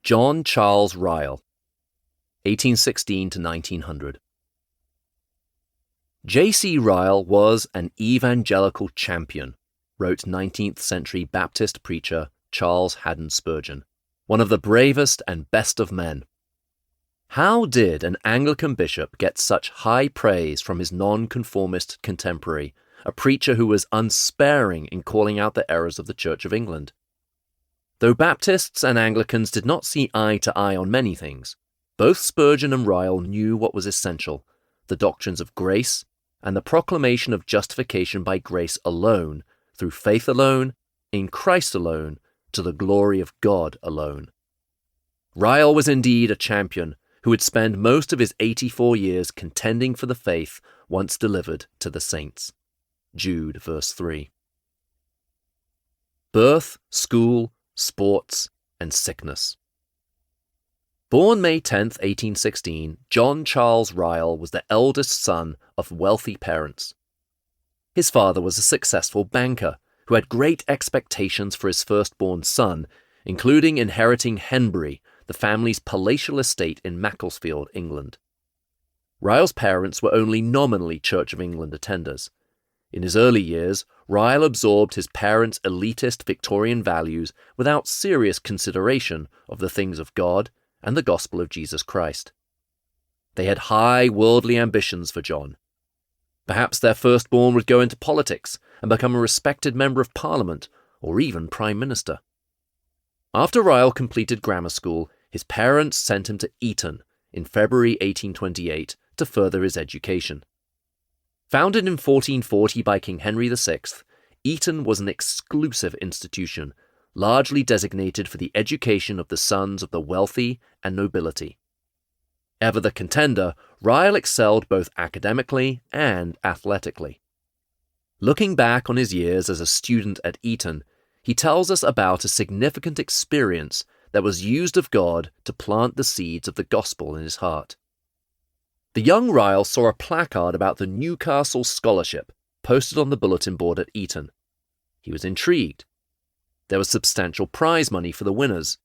John Charles Ryle, 1816 to 1900. J.C. Ryle was an evangelical champion, wrote 19th century Baptist preacher Charles Haddon Spurgeon, one of the bravest and best of men. How did an Anglican bishop get such high praise from his nonconformist contemporary, a preacher who was unsparing in calling out the errors of the Church of England? Though Baptists and Anglicans did not see eye to eye on many things, both Spurgeon and Ryle knew what was essential, the doctrines of grace and the proclamation of justification by grace alone, through faith alone, in Christ alone, to the glory of God alone. Ryle was indeed a champion who would spend most of his 84 years contending for the faith once delivered to the saints. Jude, verse 3. Birth, school, sports, and sickness. Born May 10, 1816, John Charles Ryle was the eldest son of wealthy parents. His father was a successful banker who had great expectations for his firstborn son, including inheriting Henbury, the family's palatial estate in Macclesfield, England. Ryle's parents were only nominally Church of England attenders. In his early years, Ryle absorbed his parents' elitist Victorian values without serious consideration of the things of God and the gospel of Jesus Christ. They had high worldly ambitions for John. Perhaps their firstborn would go into politics and become a respected member of Parliament or even Prime Minister. After Ryle completed grammar school, his parents sent him to Eton in February 1828 to further his education. Founded in 1440 by King Henry VI, Eton was an exclusive institution, largely designated for the education of the sons of the wealthy and nobility. Ever the contender, Ryle excelled both academically and athletically. Looking back on his years as a student at Eton, he tells us about a significant experience that was used of God to plant the seeds of the gospel in his heart. The young Ryle saw a placard about the Newcastle Scholarship posted on the bulletin board at Eton. He was intrigued. There was substantial prize money for the winners.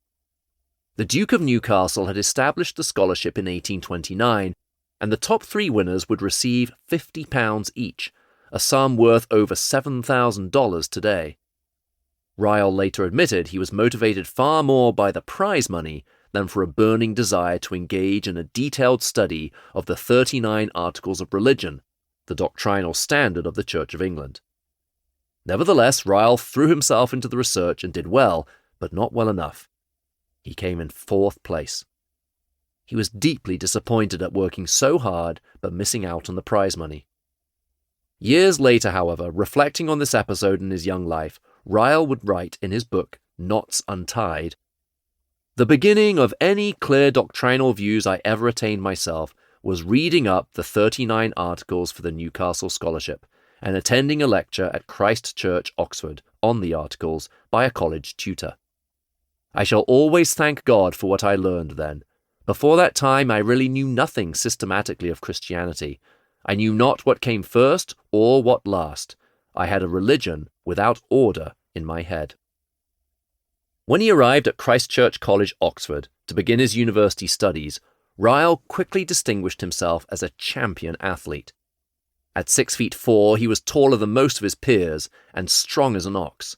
The Duke of Newcastle had established the scholarship in 1829, and the top 3 winners would receive £50 each, a sum worth over $7,000 today. Ryle later admitted he was motivated far more by the prize money than for a burning desire to engage in a detailed study of the 39 Articles of Religion, the doctrinal standard of the Church of England. Nevertheless, Ryle threw himself into the research and did well, but not well enough. He came in 4th place. He was deeply disappointed at working so hard but missing out on the prize money. Years later, however, reflecting on this episode in his young life, Ryle would write in his book, Knots Untied, "The beginning of any clear doctrinal views I ever attained myself was reading up the 39 Articles for the Newcastle Scholarship and attending a lecture at Christ Church, Oxford, on the Articles by a college tutor. I shall always thank God for what I learned then. Before that time I really knew nothing systematically of Christianity. I knew not what came first or what last. I had a religion without order in my head." When he arrived at Christ Church College, Oxford, to begin his university studies, Ryle quickly distinguished himself as a champion athlete. At 6'4", he was taller than most of his peers and strong as an ox.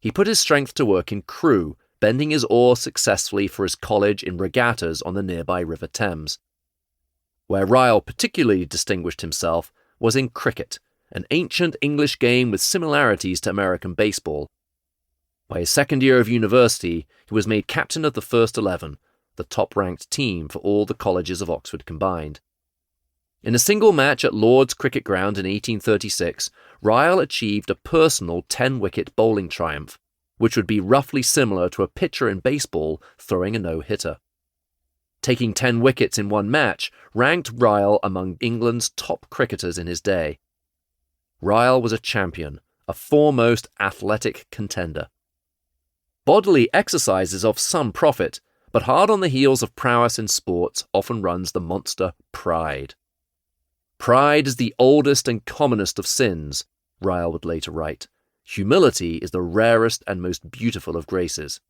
He put his strength to work in crew, bending his oar successfully for his college in regattas on the nearby River Thames. Where Ryle particularly distinguished himself was in cricket, an ancient English game with similarities to American baseball. By his second year of university, he was made captain of the first 11, the top-ranked team for all the colleges of Oxford combined. In a single match at Lord's Cricket Ground in 1836, Ryle achieved a personal 10-wicket bowling triumph, which would be roughly similar to a pitcher in baseball throwing a no-hitter. Taking 10 wickets in one match ranked Ryle among England's top cricketers in his day. Ryle was a champion, a foremost athletic contender. Bodily exercise is of some profit, but hard on the heels of prowess in sports often runs the monster pride. Pride is the oldest and commonest of sins, Ryle would later write. Humility is the rarest and most beautiful of graces.